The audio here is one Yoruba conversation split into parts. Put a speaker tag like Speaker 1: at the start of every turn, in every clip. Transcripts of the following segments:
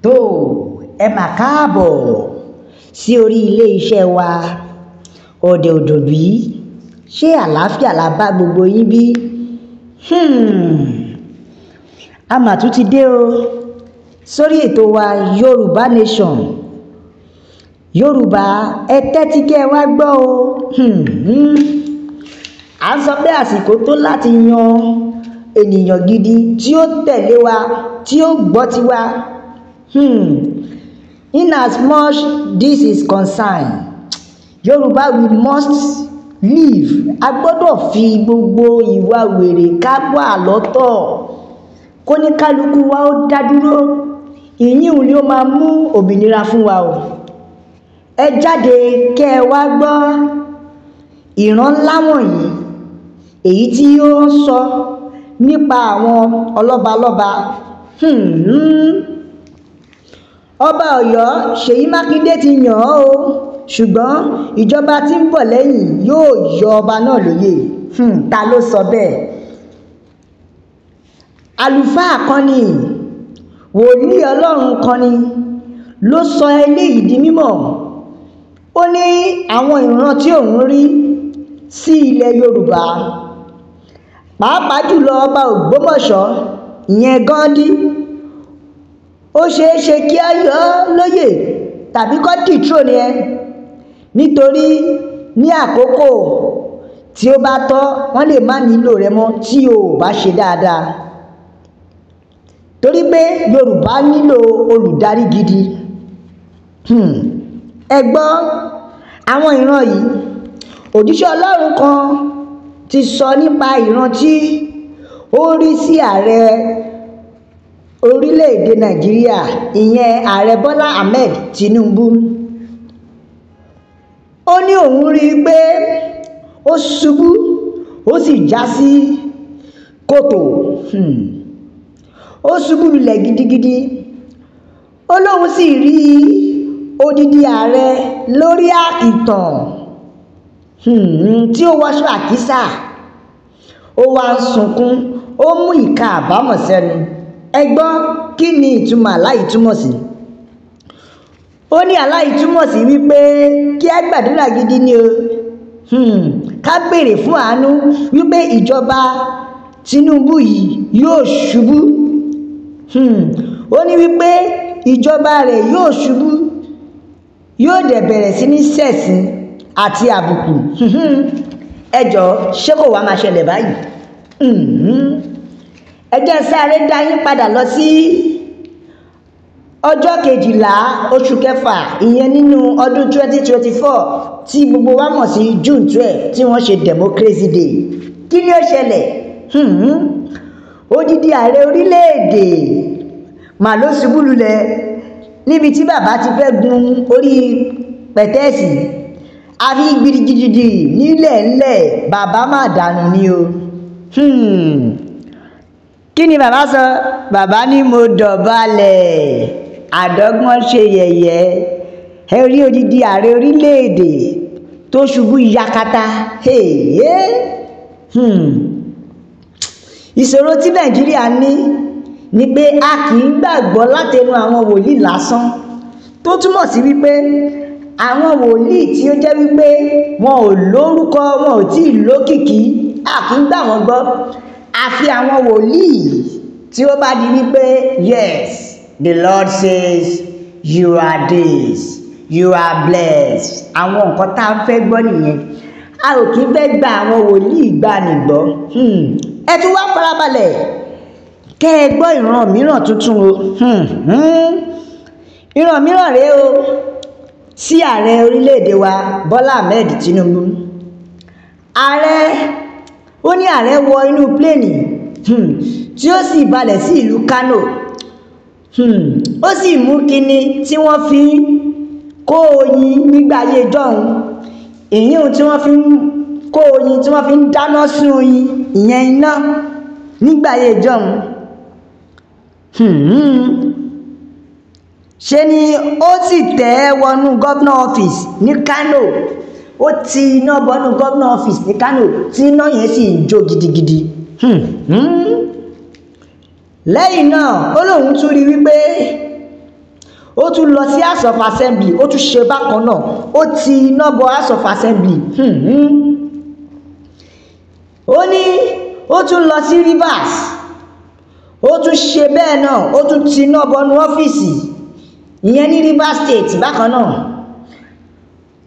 Speaker 1: tó ẹ mà káàbọ̀ sí orí ilé iṣẹ́ wa Ọ̀dẹ̀ Òdòbí. Ṣé àlàáfíà la bá gbogbo yín bí? A mà tún ti dé o sórí ètò wa Yorùbá Nation. Yorùbá ẹ tẹ́tí kẹ́ ẹ wá gbọ́ o. À ń sọ pé àsìkò tó láti yan ènìyàn gidi tí ó tẹ̀lé wa, tí ó gbọ́ tiwa. In as much this is concerned, Yorùbá we must live. A gbọ́dọ̀ fi gbogbo ìwà wèrè ká wà lọ́tọ̀, kó ní kálukú wa ó dá dúró. Ìyíhun ni ó máa mú òmìnira fún wa o. Ẹ jáde kẹ́ ẹ wá gbọ́ ìran ńlá wọ̀nyí, èyí tí ó ń sọ nípa àwọn ọlọ́balọ́ba. Ọba Ọ̀yọ́ Ṣèyí Mákindé ti yàn án o, ṣùgbọ́n ìjọba tí ń bọ̀ lẹ́yìn yóò yọ ọba náà lóyè. Ta ló sọ bẹ́ẹ̀? Àlùfáà kan ni, wòlíì Ọlọ́run kan ni ló sọ eléyìí di mímọ̀. Ó ní àwọn ìran tí òun rí sí ilẹ̀ Yorùbá, pàápàá jùlọ ọba Ògbómọ̀ṣọ́ ìyẹn Gándí, ó ṣeé ṣe kí á yọ ọ́ lóyè tàbí kó dìtró ni ẹ, nítorí ní àkókò tí ó bá tọ́ wọ́n lè má nílò rẹ mọ́ tí o ò bá ṣe dáadáa. Torí pé Yorùbá nílò olùdarí gidi. Ẹ gbọ́ àwọn ìran yìí. Òjíṣẹ́ Ọlọ́run kan ti sọ nípa ìran tí ó rí sí ààrẹ orílẹ̀-èdè Nàìjíríà, ìyẹn ààrẹ Bọ́lá Ahmed Tinubu. Ó ní òun rí i pé ó ṣubú ó sì já sí kòtò. Ó ṣubú lulẹ̀ gidigidi. Ó lóun sì rí odidi ààrẹ lórí àkìtàn tí ó wọṣọ àkísà. Ó wá ń sunkún, ó mú ìka àbámọ̀ sẹ́nu. Ẹ gbọ́ kí ni ìtumọ̀ aláyìí túmọ̀ sí? Ó ní aláyìí túmọ̀ sí wípé kí á gbàdúrà gidi ni o. Ká béèrè fún àánú wípé ìjọba Tinubu yìí yóò ṣubú. Ó ní wípé ìjọba rẹ̀ yóò ṣubú, yóò dẹ̀ bẹ̀rẹ̀ sí ní ṣẹ̀sín àti àbùkù. Ẹ jọ̀ọ́, ṣé kò wá máa ṣẹlẹ̀ báyìí? Ẹ jẹ́ sáré dá yín padà lọ sí ọjọ́ 12 oṣù kẹfà, ìyẹn nínú ọdún 2024 tí gbogbo wa mọ̀ sí June 12 tí wọ́n ṣe Democracy Day. Kí ni ó ṣẹlẹ̀? Odidi ààrẹ orílẹ̀-èdè mà ló ṣubú lulẹ̀ níbi tí bàbá ti fẹ́ gun orí pẹ̀tẹ́ẹ̀sì. Àfi gidigidi nílẹ̀ ńlẹ̀ bàbá má dànù ni o. Kí ni bàbá sọ? Bàbá ní mo dọ̀bálẹ̀, àdọ́gbọ́n ṣe yẹ̀yẹ́. Ẹ rí odidi ààrẹ orílẹ̀-èdè tó ṣubú yakata. Ìṣòro tí Nàìjíríà ní ni pé a kì í gbàgbọ́ látẹnu àwọn wòlíì lásán, tó túmọ̀ sí wípé àwọn wòlíì tí ó jẹ́ wípé wọn ò lórúkọ, wọn ò tí ì lókìkí, a kì í gbà wọ́n gbọ́. Àfi àwọn wòlíì tí ó bá di wípé yes, the Lord says you are this, you are blessed. Àwọn nǹkan tá a fẹ́ gbọ́ nìyẹn. A ò kì í fẹ́ gba àwọn wòlíì ìgbàanìgbọ́. Ẹ tún wá farabalẹ̀ kẹ́ ẹ gbọ́ ìran mìíràn tuntun o. Ìran mìíràn rèé o sí ààrẹ orílẹ̀-èdè wa Bọ́lá Ahmed Tinubu. Ó ní ààrẹ wọ inú pléènì tí ó sì balẹ̀ sí ìlú Kano. Ó sì mú kinní tí wọ́n fi kó oyin nígbà ayé jọ̀hún, ìyíhun tí wọ́n fi ń kó oyin, tí wọ́n fi ń dáná sun oyin, ìyẹn iná nígbà ayé jọ̀hún. Ṣe ni ó sì tẹ̀ wọnú governor office ní Kano. ó ti iná bọ́nú gómìnà ọ́fíìsì ní Kánò tí iná yẹn sì ń jó gidigidi. Lẹ́yìn náà ó lóun tún rí wípé ó tún lọ sí House of Assembly, ó tún ṣe bákan náà, ó ti iná bọ House of Assembly. Ó ní ó tún lọ sí Rivers, ó tún ṣe bẹ́ẹ̀ náà, ó tún ti iná bọnú ọ́fíìsì ìyẹn ní Rivers State bákan náà.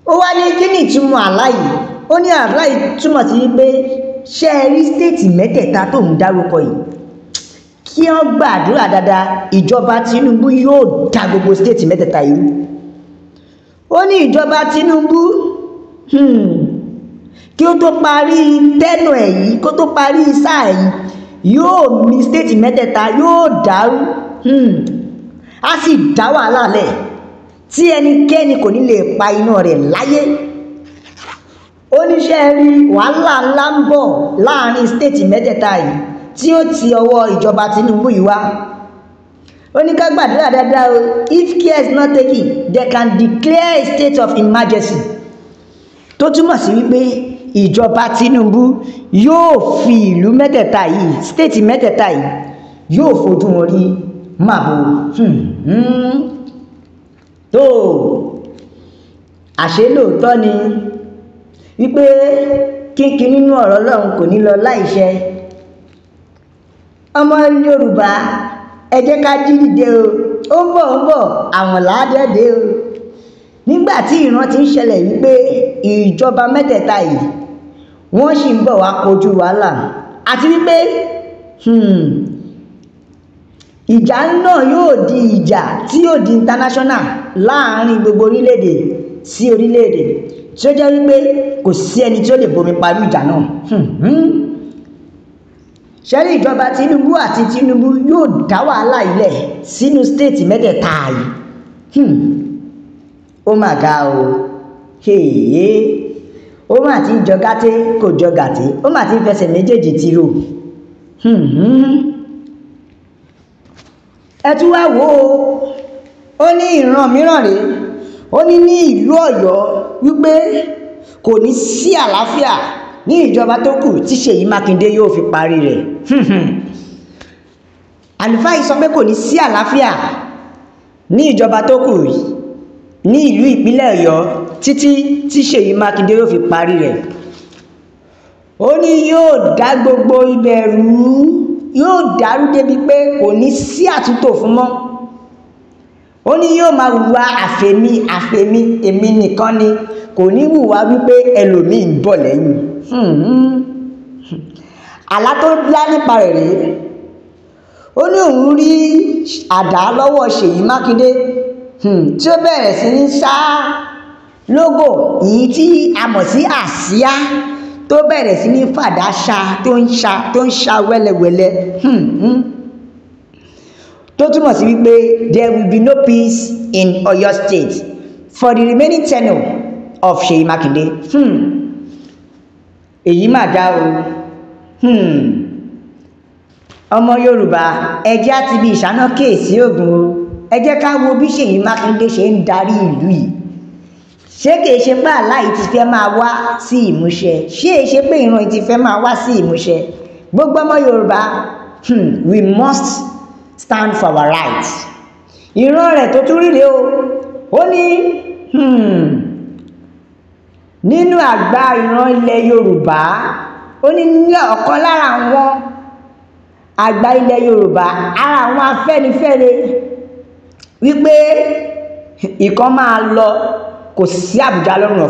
Speaker 1: Ó wá ní kí ni ìtumọ̀ àlá yìí? Ó ní àlá yìí túmọ̀ sí wípé ṣé ẹ rí stéètì mẹ́tẹ̀ẹ̀ta tó ń dárúkọ yìí, kí wọ́n gbàdúrà dáadáa, ìjọba Tinubu yóò dá gbogbo stéètì mẹ́tẹ̀ẹ̀ta yìí. Ó ní ìjọba Tinubu kí ó tó parí tẹ́nù ẹ̀ yìí, kó tó parí sáà yìí, yóò mì stéètì mẹ́tẹ̀ẹ̀ta, yóò dàrú, á sì dá wàhálà lẹ̀ tí ẹnikẹ́ni kò ní lè pa iná rẹ̀ láyé. Ó ní ṣé ẹ rí wàhálà ńlá ń bọ̀ láàrin stéètì mẹ́tẹ̀ẹ̀ta yìí tí ó ti ọwọ́ ìjọba Tinubu yìí wá. Ó ní ká gbàdúrà dáadáa o, if care is not taken they can declare a state of emergency, tó túmọ̀ sí wípé ìjọba Tinubu yóò fi ìlú mẹ́tẹ̀ẹ̀ta yìí, stéètì mẹ́tẹ̀ẹ̀ta yìí yóò fojú wọn rí màbo. Tó àṣé lóòótọ́ ni wípé kínkín nínú ọ̀rọ̀ Ọlọ́run kò ní lọ láìṣẹ. Ọmọ Yorùbá ẹ jẹ́ ká jí dìde o, ó ń bọ̀ àwọn làádẹ́dẹ́ o. Nígbà tí ìran ti ń ṣẹlẹ̀ wípé ìjọba mẹ́tẹ̀ẹ̀ta yìí wọ́n sì ń bọ̀ wá kojú wàhálà, àti wípé ìjà náà yóò di ìjà tí yóò di international láàárín gbogbo orílẹ̀-èdè sí orílẹ̀-èdè, tí ó jẹ́ wípé kò sí ẹni tí ó lè bomi parí ìjà náà. Ṣẹ́rí ìjọba Tinubu àti Tinubu yóò dá wàhálà ilẹ̀ sínú stéètì mẹ́tẹ̀ẹ̀ta yìí. Ó mà ga o, ó mà ti ń jọ gàté kò jọ gàté, ó mà ti ń fẹsẹ̀ méjèèjì tìrò. Ẹ tún wá wò ó ní ìran mìíràn rèé, ó ní ìlú Ọ̀yọ́ wípé kò ní sí àlàáfíà ní ìjọba tó kù tí Ṣèyí Mákindé yóò fi parí rẹ̀. Àlùfáà yìí sọ pé kò ní sí àlàáfíà ní ìjọba tó kù ní ìlú ìpínlẹ̀ Ọ̀yọ́ títí tí Ṣèyí Mákindé yóò fi parí rẹ̀. Ó ní yóò dá gbogbo ibẹ̀ rú, yóò dàrú débi pé kò ní sí àtúntò fún mọ́. Ó ní yóò máa hùwà àfẹ̀mí èmi nìkan ni, kò ní hùwà wípé ẹlòmíì ń bọ̀ lẹ́yìn. Àlá tó lá nípa rẹ̀ rèé. Ó ní òun rí àdá lọ́wọ́ Ṣèyí Mákindé tí ó bẹ̀rẹ̀ sí ní ṣá lógò èyí tí a mọ̀ sí àsíá, tó bẹ̀rẹ̀ sí ní fàdá ṣá, tó ń ṣá wẹ́lẹ́wẹ́lẹ́. Tó túmọ̀ sí wípé there will be no peace in Oyo State for the remaining tenure of Ṣèyí Mákindé. Èyí mà dá o. Ọmọ Yorùbá ẹ jẹ́ àti bí ìṣáná kéèsì ògùn o. Ẹ jẹ́ ká wo bí Ṣèyí Mákindé ṣe ń darí ìlú yìí. Ṣé kìí ṣe pé àlá yìí ti fẹ́ máa wá sí ìmúṣẹ? Ṣé èé ṣe pé ìran yìí ti fẹ́ máa wá sí ìmúṣẹ? Gbogbo ọmọ Yorùbá, we must stand for our rights. Ìran rẹ̀ tó tún ríre o. Ó ní nínú àgbà ìran ilẹ̀ Yorùbá, ó ní ọ̀kan lára àwọn àgbà ilẹ̀ Yorùbá, ara àwọn Afẹ́nifẹ́re, wípé ìkan máa lọ, kò sí Àbújá lọ́rùn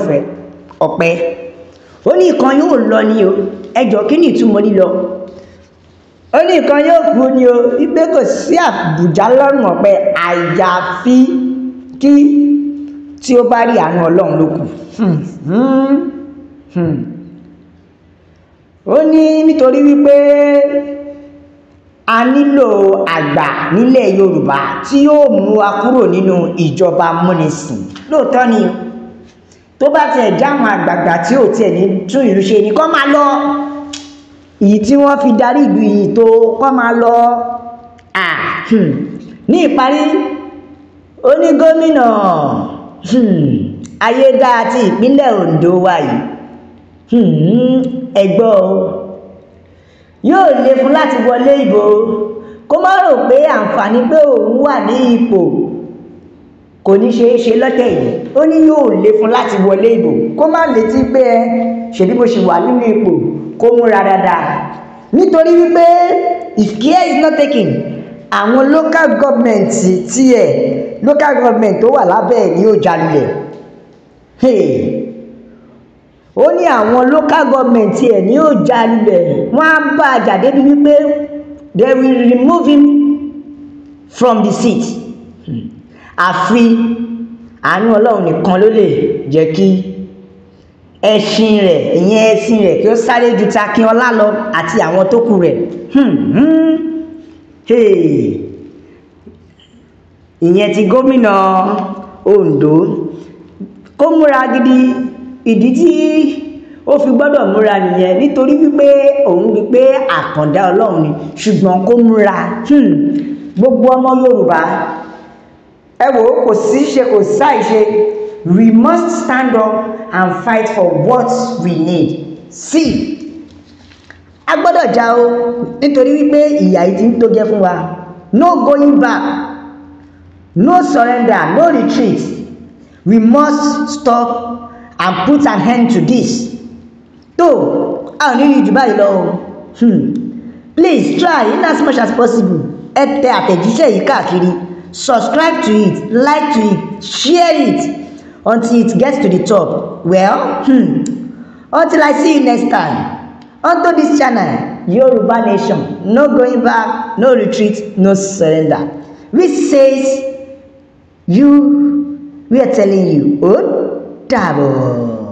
Speaker 1: ọ̀pẹ. Ó ní ìkan yóò lọ ni o, ẹjọ́ kí ni ìtumọ̀ lílọ? Ó ní ìkan yóò kú ni o, wípé kò sí Àbújá lọ́rùn ọ̀pẹ àyàfi kí tí ó bá rí àánú Ọlọ́run ló kù. Ó ní nítorí wípé a nílò àgbà nílẹ̀ Yorùbá tí yóò mú wa kúrò nínú ìjọba amúnisìn. Lóòótọ́ ni tó bá tiẹ̀ já àwọn àgbààgbà tí ò tiẹ̀ ní tún ìlú ṣe ni kó máa lọ. Èyí tí wọ́n fi darí ìlú yìí tó kó máa lọ. Ní ìparí, ó ní gómìnà Ayédáa ti ìpínlẹ̀ Ondo wa yìí ẹ gbọ́ o, yóò le fún láti wọlé ìbò kó má rò pé àǹfààní pé òun wà ní ipò kò ní ṣeé ṣe lọ́tẹ̀ yìí. Ó ní yóò le fún láti wọlé ìbò kó má létí pé ṣèbí mo ṣì wà nínú ipò, kó múra dáadáa nítorí wípé if care is not taken, àwọn local government tiẹ̀ local government tó wà lábẹ́ ẹ̀ ni yóò jalulẹ̀. Ó ní àwọn local government tiẹ̀ ni yóò jalulẹ̀, wọ́n á bá a jà débi wípé they will remove him from the seat. Àfi àánú Ọlọ́run nìkan ló lè jẹ́ kí ẹṣin rẹ̀ ìyẹn ẹṣin rẹ̀ kí ó sáré ju Takínọlá lọ àti àwọn tó kù rẹ̀. Ìyẹn ti gómìnà Ondo kó múra gidi. Ìdí tí ó fi gbọ́dọ̀ múra nìyẹn nítorí wípé òun rí pé àkàndá Ọlọ́run ni, ṣùgbọ́n kó múra. Gbogbo ọmọ Yorùbá ẹ wò ó, kò sí ṣe kò sáì ṣe, we must stand up and fight for what we need. See, a gbọ́dọ̀ jà o nítorí wípé ìyà yìí ti ń tó jẹ́ fún wa. No going back, no surrender, no retreat. We must stop and put an end to this. tó a ò ní rí jù báyìí lọ o. Please try in as much as possible. Ẹ tẹ àtẹ̀jíṣẹ́ yìí káàkiri, subscribe to it, like to it, share it until it gets to the top. Well, until I see you next time onto this channel, Yoruba Nation, no going back, no retreat, no surrender. Which says we are telling you, ó dàbọ̀.